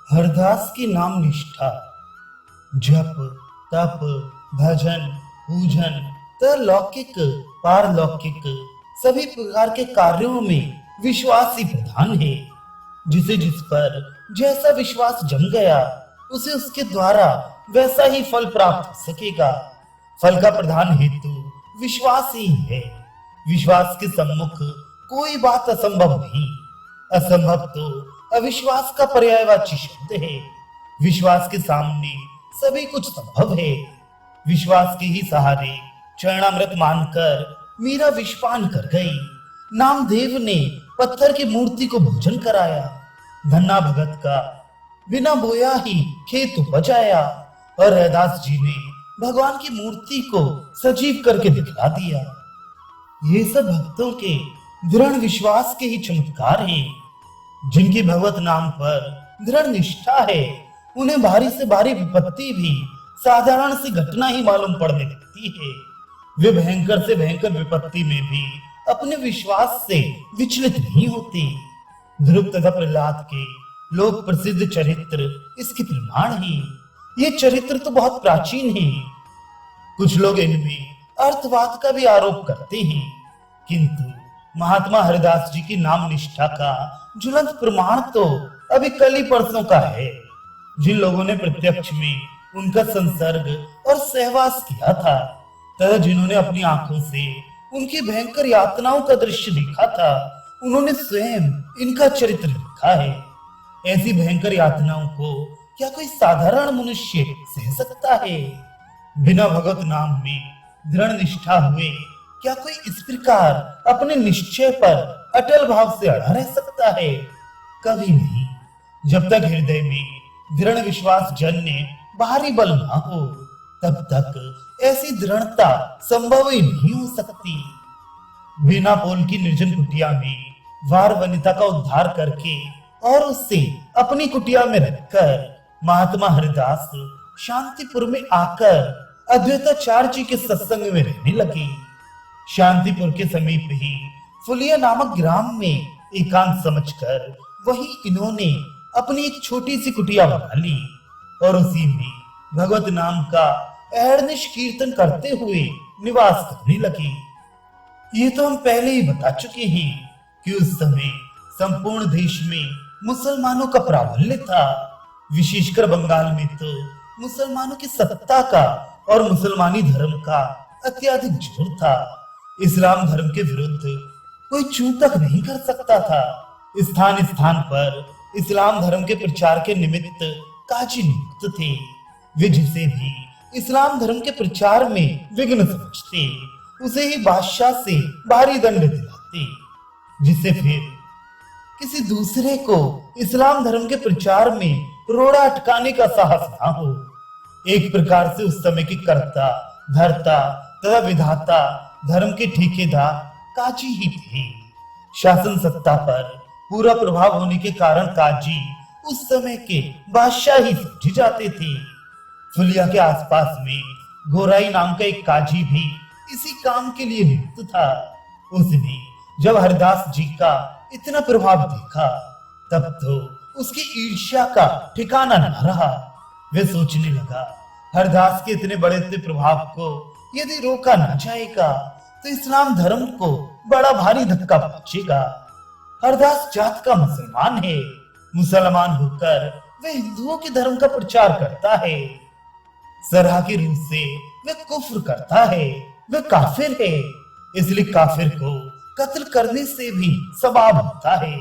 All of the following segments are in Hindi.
हरदास की नाम निष्ठा, जप, तप, भजन, पूजन, लौकिक, पारलौकिक सभी प्रकार के कार्यों में विश्वास ही प्रधान है। जिसे जिस पर जैसा विश्वास जम गया, उसे उसके द्वारा वैसा ही फल प्राप्त हो सकेगा। फल का प्रधान हेतु विश्वास ही है। विश्वास के सम्मुख कोई बात असंभव नहीं। असंभव तो अविश्वास का पर्यायवाची शब्द है। विश्वास के सामने सभी कुछ संभव है। विश्वास के ही सहारे चरणामृत मानकर मीरा विषपान कर गई। नामदेव ने पत्थर की मूर्ति को भोजन कराया। धन्ना भगत का बिना बोया ही खेत उपज आया। और रैदास जी ने भगवान की मूर्ति को सजीव करके दिखला दिया। ये सब भक्तों के दृढ़ विश्वास के ही चमत्कार हैं। जिनकी भगवत नाम पर दृढ़ निष्ठा है, उन्हें भारी से भारी विपत्ति भी साधारण सी घटना ही मालूम पड़ने लगती है। वे भयंकर से भयंकर विपत्ति में भी अपने विश्वास से विचलित नहीं होते। ध्रुव तथा प्रहलाद के लोक प्रसिद्ध चरित्र इसके प्रमाण हैं। ये चरित्र तो बहुत प्राचीन है। कुछ लोग इनमें अर्थवाद का भी आरोप करते हैं, किंतु महात्मा हरिदास जी की नाम निष्ठा का ज्वलंत प्रमाण तो अभी कल ही परसों का है। जिन लोगों ने प्रत्यक्ष में उनका संसर्ग और सहवास किया था, तथा जिन्होंने अपनी आंखों से उनकी भयंकर यातनाओं का दृश्य देखा था, उन्होंने स्वयं इनका चरित्र लिखा है। ऐसी भयंकर यातनाओं को क्या कोई साधारण मनुष्य सह सकता है? बिना भगवत नाम में दृढ़ निष्ठा हुए क्या कोई इस प्रकार अपने निश्चय पर अटल भाव से अड़ा रह सकता है? कभी नहीं। जब तक हृदय में दृढ़ विश्वास जन्य बाहरी बल ना हो, तब तक ऐसी दृढ़ता संभव ही नहीं हो सकती। बिना पोल की निर्जन कुटिया में वार वनिता का उद्धार करके और उससे अपनी कुटिया में रखकर महात्मा हरिदास शांतिपुर में आकर अद्वैताचार्य जी के सत्संग में रहने लगे। शांतिपुर के समीप ही फुलिया नामक ग्राम में एकांत समझकर वहीं इन्होंने अपनी एक छोटी सी कुटिया बना ली और उसी में भगवत नाम का अहर्निश कीर्तन करते हुए निवास करने लगे। ये तो हम पहले ही बता चुके हैं कि उस समय संपूर्ण देश में मुसलमानों का प्राबल्य था। विशेषकर बंगाल में तो मुसलमानों की सत्ता का और मुसलमानी धर्म का अत्यधिक जोर था। इस्लाम धर्म के विरुद्ध कोई चूं तक नहीं कर सकता था। स्थान स्थान पर इस्लाम धर्म के प्रचार के निमित्त काजी नियुक्त थे। वे जिसे भी इस्लाम धर्म के प्रचार में विघ्न समझते, उसे ही बादशाह से भारी दंड दिलाते, जिससे फिर किसी दूसरे को इस्लाम धर्म के प्रचार में रोड़ा अटकाने का साहस ना हो। एक प्रकार से उस समय की कर्ता, धर्ता तथा विधाता धर्म के ठेकेदार काजी ही थे। शासन सत्ता पर पूरा प्रभाव होने के कारण काजी उस समय के बादशाह ही समझे जाते थे। फुलिया के आसपास में गोराई नाम का एक काजी भी इसी काम के लिए नियुक्त था। उसने जब हरदास जी का इतना प्रभाव देखा, तब तो उसकी ईर्ष्या का ठिकाना न रहा। वे सोचने लगा, हरदास के इतने बड़े से प्रभाव को यदि रोका ना जाएगा तो इस्लाम धर्म को बड़ा भारी धक्का पहुंचेगा। हरदास जात का मुसलमान है, मुसलमान होकर वे हिंदुओं के धर्म का प्रचार करता है। सरहा की रूह से वे कुफ्र करता है, वे काफिर है। इसलिए काफिर को कत्ल करने से भी सवाब होता है।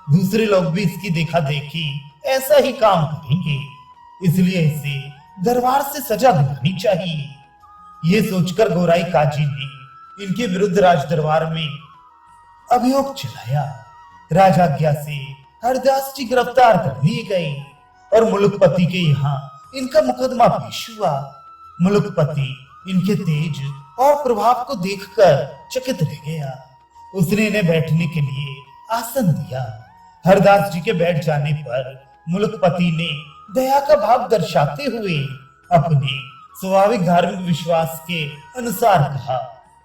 दूसरे लोग भी इसकी देखा देखी ऐसा ही काम करेंगे, इसलिए इसे दरबार से सजा दिलानी चाहिए। ये सोचकर गोराई काजी ने इनके विरुद्ध राज दरबार में अभियोग चलाया। राजाज्ञा से हरदास जी गिरफ्तार कर लिए गए और मुलुकपति के यहाँ इनका मुकदमा पेश हुआ। मुलुकपति इनके तेज और प्रभाव को देखकर चकित रह गया। उसने इन्हें बैठने के लिए आसन दिया। हरदास जी के बैठ जाने पर मुलुकपति ने दया का भाव दर्शाते हुए अपने स्वाभाविक धार्मिक विश्वास के अनुसार कहा,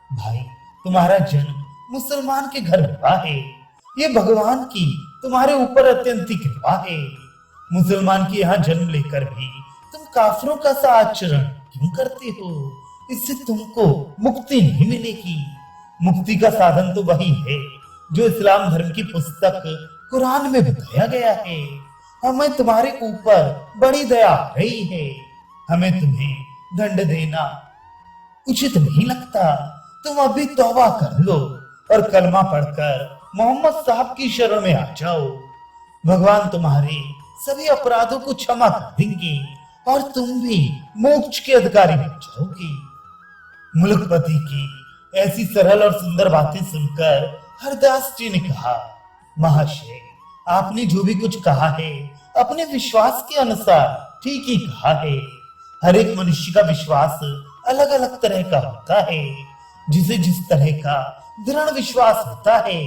भाई, तुम्हारा जन्म मुसलमान के घर हुआ है। ये भगवान की तुम्हारे ऊपर अत्यंत कृपा है। मुसलमान के यहाँ जन्म लेकर भी तुम काफिरों का सा आचरण क्यों करते हो? इससे तुमको मुक्ति नहीं मिलेगी। मुक्ति का साधन तो वही है जो इस्लाम धर्म की पुस्तक कुरान में बताया गया है। हमें तुम्हारे ऊपर बड़ी दया आ रही है। हमें तुम्हें दंड देना उचित नहीं लगता। तुम अभी तौबा कर लो और कलमा पढ़कर मोहम्मद साहब की शरण में आ जाओ। भगवान तुम्हारे सभी अपराधों को क्षमा कर देंगे और तुम भी मोक्ष के अधिकारी बन जाओगे। मुल्कपति की ऐसी सरल और सुंदर बातें सुनकर हरदास जी ने कहा, महाशय, आपने जो भी कुछ कहा है अपने विश्वास के अनुसार ठीक ही कहा है। हर एक मनुष्य का विश्वास अलग अलग तरह का होता है। जिसे जिस तरह का दृढ़ विश्वास होता है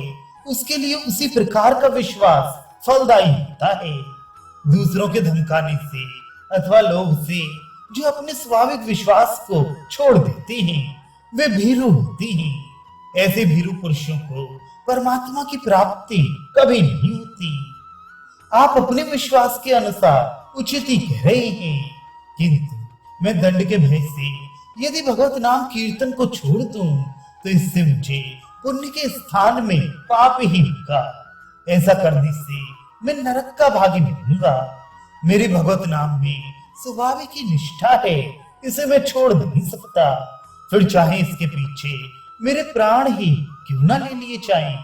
उसके लिए उसी प्रकार का विश्वास फलदायी होता है। दूसरों के धमकाने से अथवा लोभ से जो अपने स्वाभाविक विश्वास को छोड़ देते हैं वे भीरू होते हैं। ऐसे भीरू पुरुषों को परमात्मा की प्राप्ति कभी नहीं होती। आप अपने विश्वास के अनुसार उचित ही कह रहे हैं, किंतु मैं दंड के भय से यदि भगवत नाम कीर्तन को छोड़ दूं तो इससे मुझे पुण्य के स्थान में पाप ही होगा। ऐसा करने से मैं नरक का भागी बनूंगा। मेरे भगवत नाम में स्वाभाविक की निष्ठा है, इसे मैं छोड़ नहीं सकता। फिर चाहे इसके पीछे मेरे प्राण ही क्यों ना ले लिए जाएं।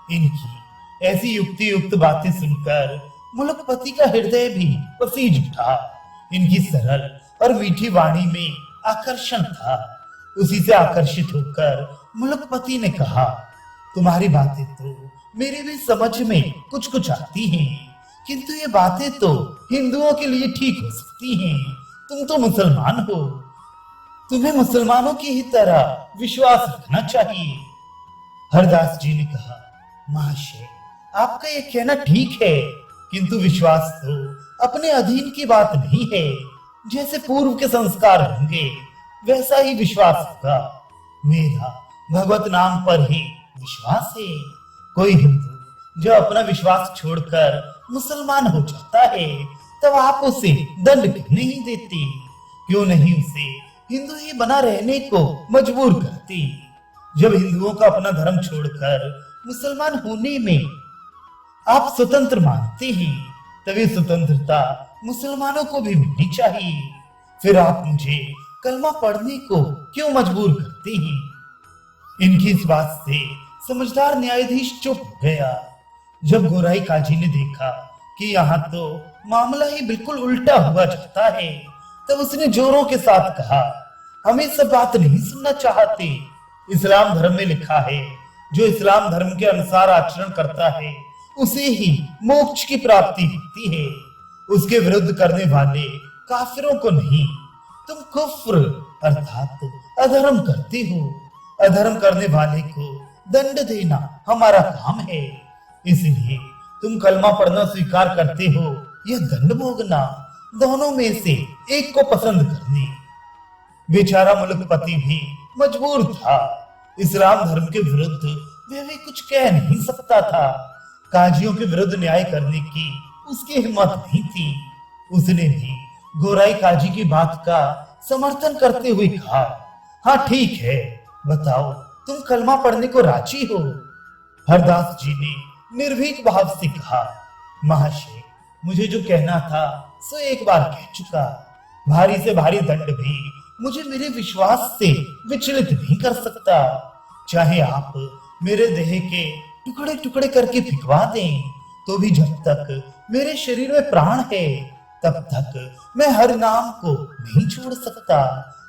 इनकी ऐसी युक्ति युक्त बातें सुनकर मुल्कपति का हृदय भी पसीज उठा। इनकी सरल और मीठी वाणी में आकर्षण था। उसी से आकर्षित होकर मुल्कपति ने कहा, तुम्हारी बातें तो मेरी भी समझ में कुछ कुछ आती हैं, किंतु ये बातें तो हिंदुओं के लिए ठीक हो सकती हैं। तुम तो मुसलमान हो, तुम्हें मुसलमानों की ही तरह विश्वास रखना चाहिए। हरदास जी ने कहा, महाशय, आपका ये कहना ठीक है, किंतु विश्वास तो अपने अधीन की बात नहीं है। जैसे पूर्व के संस्कार होंगे वैसा ही विश्वास होगा। मेरा भगवत नाम पर ही विश्वास है। कोई हिंदू जो अपना विश्वास छोड़कर मुसलमान हो जाता है तब आप उसे दंड क्यों नहीं देते? क्यों नहीं उसे हिंदू ही बना रहने को मजबूर करते? जब हिंदुओं का अपना धर्म छोड़कर मुसलमान होने में आप स्वतंत्र मानते हैं तभी स्वतंत्रता मुसलमानों को भी मिलनी चाहिए। फिर आप मुझे कलमा पढ़ने को क्यों मजबूर करते हैं? इनकी इस बात से समझदार न्यायाधीश चुप हो गया। जब गोराई काजी ने देखा कि यहाँ तो मामला ही बिल्कुल उल्टा हुआ जाता है तब उसने जोरों के साथ कहा, हम ये सब बात नहीं सुनना चाहते। इस्लाम धर्म में लिखा है जो इस्लाम धर्म के अनुसार आचरण करता है उसे ही मोक्ष की प्राप्ति होती है, उसके विरुद्ध करने वाले काफिरों को नहीं। तुम कुफ्र अर्थात अधर्म करते हो। अधर्म करने वाले को दंड देना हमारा काम है। इसलिए तुम कलमा पढ़ना स्वीकार करते हो या दंड भोगना, दोनों में से एक को पसंद करने। बेचारा मुल्कपति भी मजबूर था। इस्लाम धर्म के विरुद्ध वह भी कुछ कह नहीं सकता था। काजियों के विरुद्ध न्याय करने की उसकी हिम्मत नहीं थी। उसने भी गोराई काजी की बात का समर्थन करते हुए कहा, हाँ ठीक है, बताओ तुम कलमा पढ़ने को राजी हो? हरदास जी ने निर्भीक भाव से कहा, महाशय, मुझे जो कहना था सो एक बार कह चुका। भारी से भारी दंड भी मुझे मेरे विश्वास से विचलित नहीं कर सकता। चाहे आप मेरे देह के टुकड़े टुकड़े करके फिकवा दें तो भी जब तक मेरे शरीर में प्राण है तब तक मैं हर नाम को नहीं छोड़ सकता।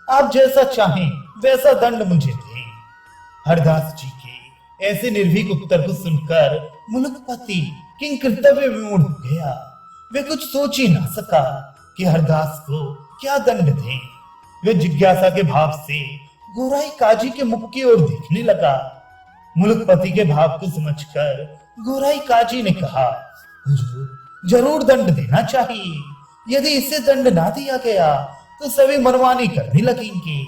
आप जैसा चाहें वैसा दंड मुझे दें। हरदास जी के ऐसे निर्भीक उत्तर को सुनकर मुल्कपति किंग कर्तव्य विमूढ़ हो गया। वे कुछ सोच ही ना सका कि हरदास को क्या दंड दें। वे जिज्ञासा के भाव से गोराई काजी के मुख की ओर देखने लगा। मुल्कपति के भाव को समझकर गोराई काजी ने कहा, हुजूर, जरूर दंड देना चाहिए। यदि इसे दंड ना दिया गया तो सभी मनमानी करने लगेंगे।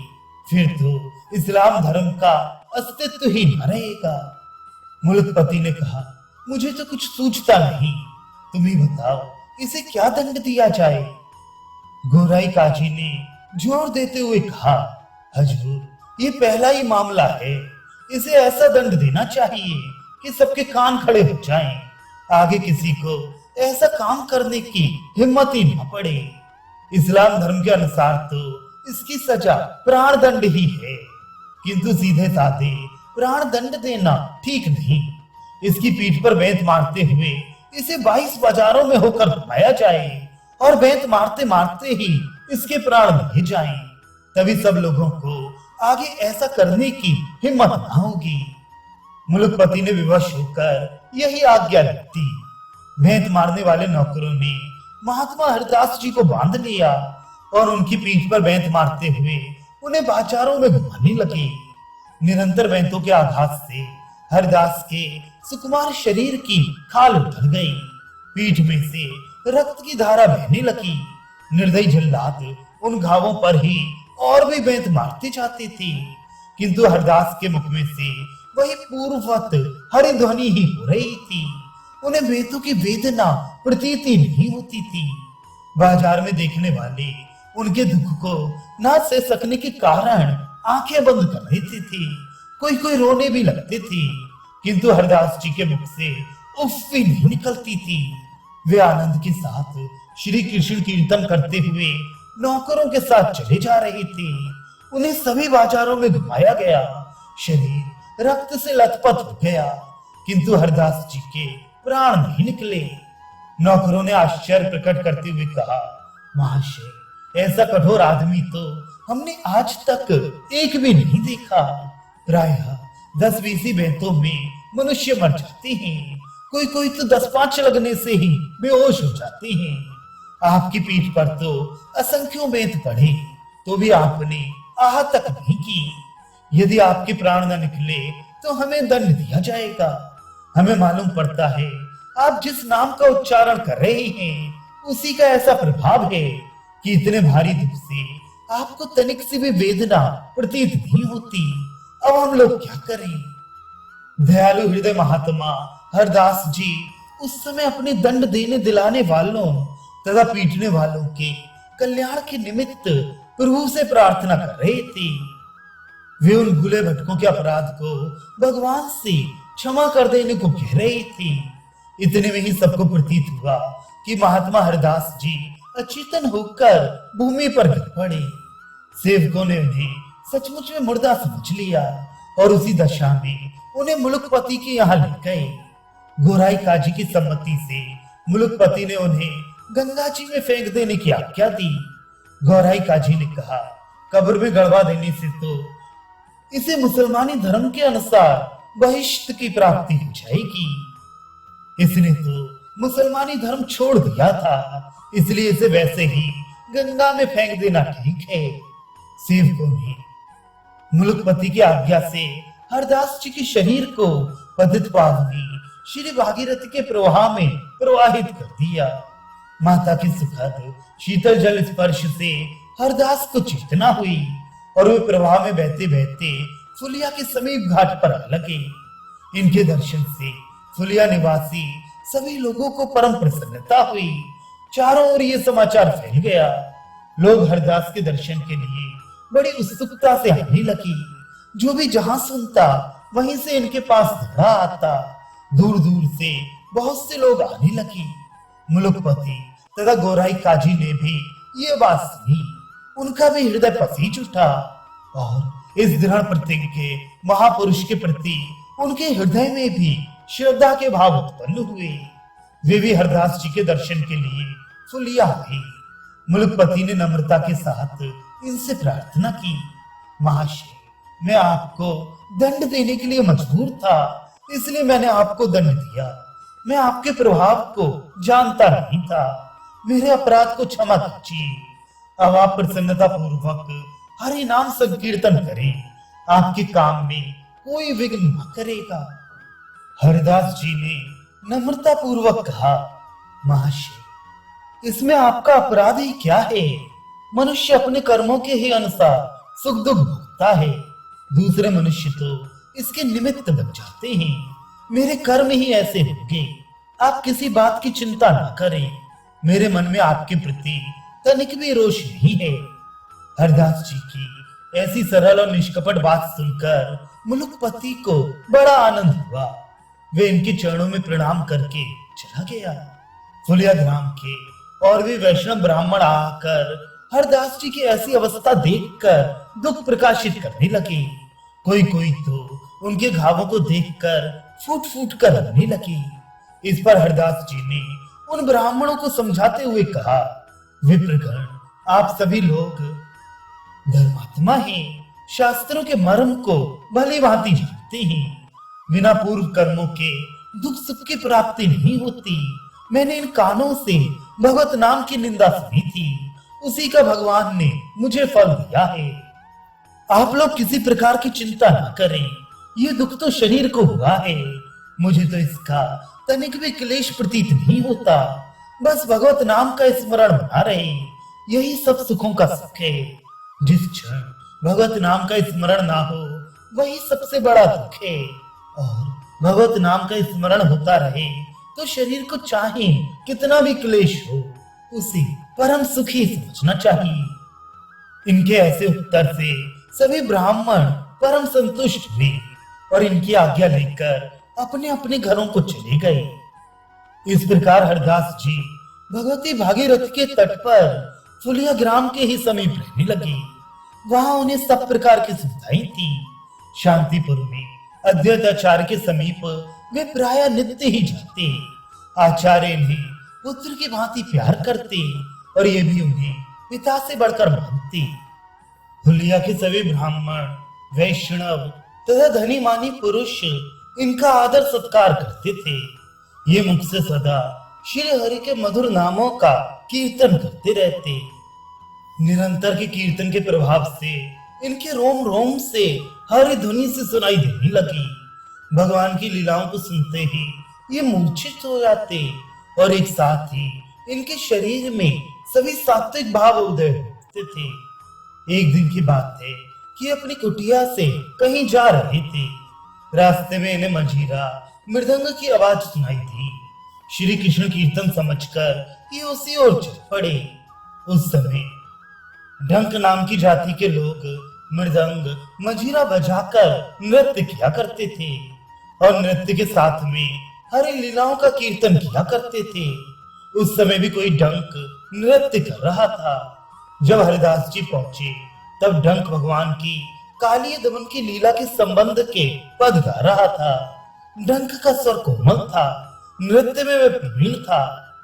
फिर तो इस्लाम धर्म का अस्तित्व ही न रहेगा। मुल्कपति ने कहा, मुझे तो कुछ सूझता नहीं। तुम ही बताओ इसे क्या दंड दिया जाए? गोराई काजी ने जोर देते हुए कहा, हजूर, ये पहला ही मामला है, इसे ऐसा दंड देना चाहिए कि सबके कान खड़े हो जाएं। आगे किसी को ऐसा काम करने की हिम्मत ही न पड़े। इस्लाम धर्म के अनुसार तो इसकी सजा प्राण दंड ही है, किंतु सीधे साधे प्राण दंड देना ठीक नहीं। इसकी पीठ पर बेंत मारते हुए इसे 22 बाजारों में होकर घुमाया जाए और बेंत मारते मारते ही इसके प्राण ले जाएं। तभी सब लोगों को आगे ऐसा करने की हिम्मत न होगी। मुलकपति ने विवश होकर यही आज्ञा दी। बेंत मारने वाले नौकरों ने महात्मा हरदास जी को बांध लिया और उनकी पीठ पर बेंत मारते हुए उन्हें बाजारों में घुमाने लगे। निरंतर बेंतों के आघात से हरदास के सुकुमार शरीर की खाल उतर गई। पीठ में से रक्त की धारा बहने लगी। निर्दयी जल्लाद उन घावों पर ही और भी बेंत मारते जाते थे, किंतु हरदास के मुख में से वही पूर्ववत हरि ध्वनि ही हो रही थी। उन्हें बेंतों की वेदना प्रतीत ही नहीं होती थी। बाजार में देखने वाले उनके दुख को न सह सकने के कारण आंखें बंद कर लेते थे। कोई कोई रोने भी लगते थे, किंतु हरदास जी के मुख से उफ भी नहीं निकलती थी। वे आनंद के साथ श्री कृष्ण कीर्तन करते हुए नौकरों के साथ चले जा रहे थे। उन्हें सभी बाजारों में घुमाया गया। शरीर रक्त से लथपथ हो गया, किंतु हरदास जी के प्राण नहीं निकले। नौकरों ने आश्चर्य प्रकट करते हुए कहा, महाशय, ऐसा कठोर आदमी तो हमने आज तक एक भी नहीं देखा। प्रायः 10-20 बेंतों में मनुष्य मर जाते हैं, कोई कोई तो 10-5 लगने से ही बेहोश हो जाते हैं। आपकी पीठ पर तो असंख्यों बेंत पड़े, तो भी आपने आह तक नहीं की। यदि आपके प्राण न निकले तो हमें दंड दिया जाएगा। हमें मालूम पड़ता है आप जिस नाम का उच्चारण कर रहे हैं उसी का ऐसा प्रभाव है कि इतने भारी दुख से आपको तनिक सी भी वेदना प्रतीत नहीं होती। अब हम लोग क्या करें? दयालु हृदय महात्मा हरदास जी उस समय अपने दंड देने दिलाने वालों तथा पीटने वालों के कल्याण के निमित्त प्रभु से प्रार्थना कर रहे थे। वे उन भूले भटकों के अपराध को भगवान से क्षमा कर देने को कह रहे थे। इतने में ही सबको प्रतीत हुआ कि महात्मा हरदास जी अचेतन होकर भूमि पर गिर पड़े। सेवकों ने उन्हें सचमुच में मुर्दा समझ लिया और उसी दशा में उन्हें मुलुकपति के यहाँ ले गए। गोराई काजी की सम्मति से मुलुकपति ने उन्हें गंगा जी में फेंक देने की आज्ञा दी। गोराई काजी ने कहा, कब्र में गड़वा देने से तो इसे मुसलमानी धर्म के अनुसार बहिष्ट की प्राप्ति हो जाएगी। इसने तो मुसलमानी धर्म छोड़ दिया था, इसलिए इसे वैसे ही गंगा में फेंक देना ठीक है। सेवकों ने मुलुकपति की आज्ञा से हरदास जी के शरीर को पतित पावनी श्री भागीरथी के प्रवाह में प्रवाहित कर दिया। माता के सुखद शीतल जल स्पर्श से हरदास को चेतना हुई और वे प्रवाह में बहते बहते फुलिया के समीप घाट पर आ लगे। इनके दर्शन से फुलिया निवासी सभी लोगों को परम प्रसन्नता हुई। चारों ओर ये समाचार फैल गया। लोग हरदास के दर्शन के लिए बड़ी उत्सुकता से आने लगी। जो भी जहां सुनता वहीं से इनके पास दौड़ा आता। दूर दूर से बहुत से लोग आने लगे। मुलुकपति तथा गोराई काजी ने भी ये बात सुनी। उनका भी हृदय पसीज उठा और इस दृढ़ प्रतिज्ञ के महापुरुष के प्रति उनके हृदय में भी श्रद्धा के भाव उत्पन्न हुए। वे भी हरदास जी के दर्शन के लिए फुलिया आई। मुलुकपति ने नम्रता के साथ इनसे प्रार्थना की, महाशय, मैं आपको दंड देने के लिए मजबूर था, इसलिए मैंने आपको दंड दिया। मैं आपके प्रभाव को जानता नहीं था। मेरे अपराध को क्षमा कीजिए। अब आप प्रसन्नता पूर्वक हरि नाम संकीर्तन करें। आपके काम में कोई विघ्न न करेगा। हरदास जी ने नम्रता पूर्वक कहा, महाशय, इसमें आपका अपराध ही क्या है? मनुष्य अपने कर्मों के ही अनुसार सुख दुख भोगता है। दूसरे मनुष्य तो इसके निमित्त बन जाते हैं। मेरे कर्म ही ऐसे होंगे। आप किसी बात की चिंता न करें। मेरे मन में आपके प्रति तनिक भी रोष नहीं है। हरदास जी की ऐसी सरल और निष्कपट बात सुनकर मुलुकपति को बड़ा आनंद हुआ। वे इनके चरणों में प्रणाम करके चला गया। फुलिया ग्राम के और भी वैष्णव ब्राह्मण आकर हरदास जी की ऐसी अवस्था देखकर दुख प्रकाशित करने लगे। कोई कोई तो उनके घावों को देखकर फूट फूट कर रोने लगे। इस पर हरदास जी ने उन ब्राह्मणों को समझाते हुए कहा, विप्रगण, आप सभी लोग धर्मात्मा हैं, शास्त्रों के मर्म को भली भांति जानते हैं। बिना पूर्व कर्मों के दुख सुख की प्राप्ति नहीं होती। मैंने इन कानों से भगवत नाम की निंदा सुनी थी, उसी का भगवान ने मुझे फल दिया है। आप लोग किसी प्रकार की चिंता न करें, ये दुख तो शरीर को हुआ है, मुझे तो इसका तनिक भी क्लेश प्रतीत नहीं होता। बस भगवत नाम का स्मरण बना रहे, यही सब सुखों का सुख है। जिस क्षण भगवत नाम का स्मरण ना हो, वही सबसे बड़ा दुख है। और भगवत नाम का स्मरण होता रहे तो शरीर को चाहे कितना भी क्लेश हो, उसे परम सुखी समझना चाहिए। इनके ऐसे उत्तर से सभी ब्राह्मण परम संतुष्ट हुए और इनकी आज्ञा लेकर अपने अपने घरों को चले गए। इस प्रकार हरदास जी भगवती भागीरथ के तट पर फुलिया ग्राम के ही समीप रहने लगे। वहां उन्हें सब प्रकार की सुविधाएं थी। शांतिपुर में अद्वैत आचार्य के समीप वे प्राय नित्य ही जाते। आचार्य इन्हें पुत्र की भांति प्यार करते और ये भी उन्हें पिता से बढ़कर मानते। फुलिया के सभी ब्राह्मण, वैष्णव तथा धनी मानी पुरुष इनका आदर सत्कार करते थे। ये मुख से सदा श्री हरि के मधुर नामों का कीर्तन करते रहते। निरंतर के कीर्तन के प्रभाव से इनके रोम रोम से हरि ध्वनि से सुनाई देने लगी। भगवान की लीलाओं को सुनते ही ये मूर्छित हो जाते और एक साथ ही इनके शरीर में सभी सात्विक भाव उदय होते थे। एक दिन की बात है कि अपनी कुटिया से कहीं जा रहे थे। रास्ते में इन्हें मंजीरा मृदंग की आवाज सुनाई दी। श्री कृष्ण कीर्तन समझकर ये उसी ओर चल पड़े। उस समय डंक नाम की जाति के लोग मृदंग मंजीरा बजाकर नृत्य किया करते थे और नृत्य के साथ में हरि लीलाओं का कीर्तन किया करते थे। उस समय भी कोई डंक नृत्य कर रहा था। जब हरिदास जी पहुंचे तब डंक भगवान की काली दमन की लीला के संबंध के पद गा रहा था। डंक का स्वर कोमल था, नृत्य में वह प्रवीण था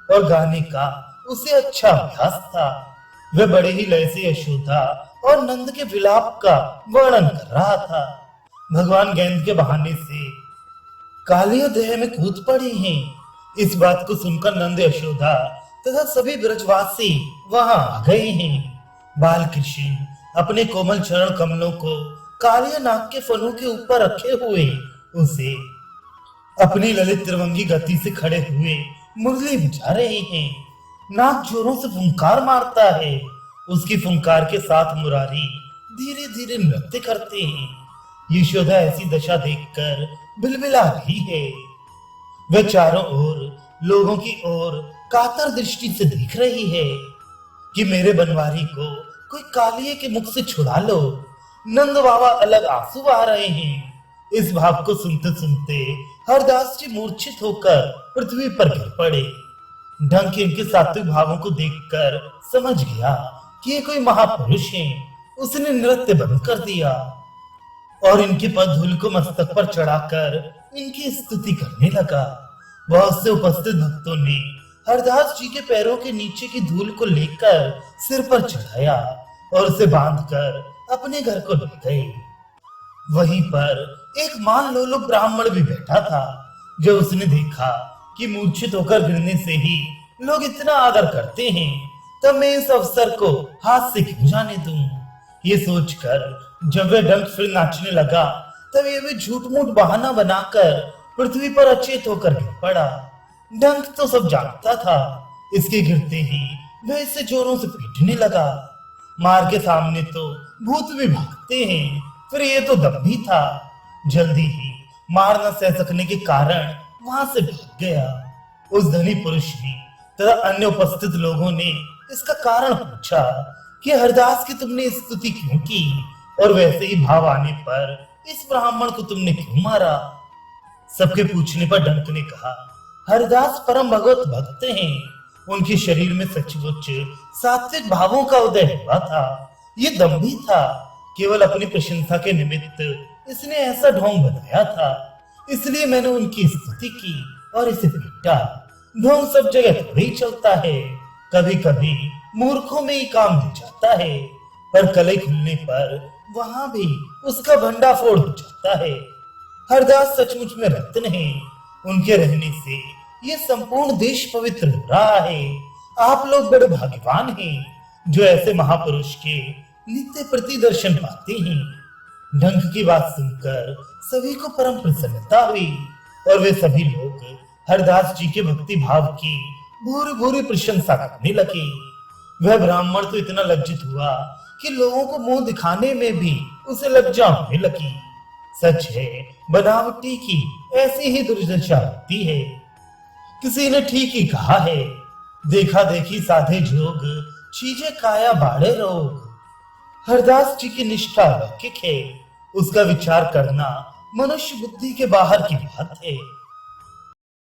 और गाने का उसे अच्छा अभ्यास था। वह बड़े ही लय से यशोदा और नंद के विलाप का वर्णन कर रहा था। भगवान गेंद के बहाने से कालिया देह में कूद पड़े हैं। इस बात को सुनकर नंद, यशोदा तथा सभी ब्रजवासी वहां आ गए हैं। बाल कृष्ण अपने कोमल चरण कमलों को कालिया नाग के फलों के ऊपर रखे हुए उसे अपनी ललित त्रिभंगी गति से खड़े हुए मुरली बजा रहे हैं। नाग जोरों से फुंकार मारता है, उसकी फुंकार के साथ मुरारी धीरे धीरे नृत्य करते हैं। यशोदा ऐसी दशा देखकर बिलबिला रही है। वह चारों ओर लोगों की ओर कातर दृष्टि से देख रही है कि मेरे बनवारी को कोई कालिये के मुख से छुड़ा लो। नंद बाबा अलग आंसू बहा रहे हैं। इस भाव को सुनते सुनते हरदास जी मूर्छित होकर पृथ्वी पर गिर पड़े। ढंग इनके सात्विक भावों को देखकर समझ गया कि ये कोई महापुरुष हैं। उसने नृत्य बंद कर दिया और इनके पदधूल को मस्तक पर चढ़ाकर इनकी स्तुति करने लगा। बहुत से उपस्थित भक्तों ने हरदास जी के पैरों के नीचे की धूल को लेकर सिर पर चढ़ाया और उसे बांधकर अपने घर को ले गए। वहीं पर एक मान लोलुप ब्राह्मण भी बैठा था। जब उसने देखा कि मूर्छित होकर गिरने से ही लोग इतना आदर करते हैं, तब मैं इस अवसर को हाथ से क्यों जाने दूं। ये सोचकर जब वह डंक फिर नाचने लगा, तब ये भी झूठ मूठ बहाना बनाकर पृथ्वी पर अचेत होकर गिर पड़ा। डंक तो सब जानता था। इसके गिरते ही वह इसे जोरों से पीटने लगा। मार के सामने तो भूत भी भागते हैं, फिर ये तो दम भी था। जल्दी ही मार न सह सकने के कारण वहां से भाग गया। उस धनी पुरुष ने तथा अन्य उपस्थित लोगों ने इसका कारण पूछा कि हरदास की तुमने स्तुति क्यों की और वैसे ही भाव आने पर इस ब्राह्मण को तुमने क्यों मारा। सबके पूछने पर डंक ने कहा, हरदास परम भगवत भक्त हैं, उनके शरीर में सचमुच सात्विक भावों का उदय हुआ था। ये दम्भी था, केवल अपनी प्रशंसा के निमित्त इसने ऐसा ढोंग बनाया था, इसलिए मैंने उनकी स्तुति की और इसे पीटा। ढोंग सब जगह थोड़ी चलता है, कभी कभी मूर्खों में ही काम दे जाता है, पर कलई खुलने पर वहां भी उसका भंडाफोड़ हो जाता है। हरदास सचमुच में रत्न है, उनके रहने से ये संपूर्ण देश पवित्र हो रहा है। आप लोग बड़े भाग्यवान हैं जो ऐसे महापुरुष के नित्य प्रति दर्शन पाते हैं। ढंग की बात सुनकर सभी को परम प्रसन्नता हुई और वे सभी लोग हरदास जी के भक्ति भाव की भूरी भूरी प्रशंसा करने लगे। वह ब्राह्मण तो इतना लज्जित हुआ कि लोगों को मुंह दिखाने में भी उसे लज्जा होने लगी। सच है, बनावटी की ऐसी ही दुर्दशा होती है। किसी ने ठीक ही कहा है, देखा देखी साधे जोग, चीजें काया बाड़े रोग। हरदास जी की निष्ठा अलौकिक है, उसका विचार करना मनुष्य बुद्धि के बाहर की बात है।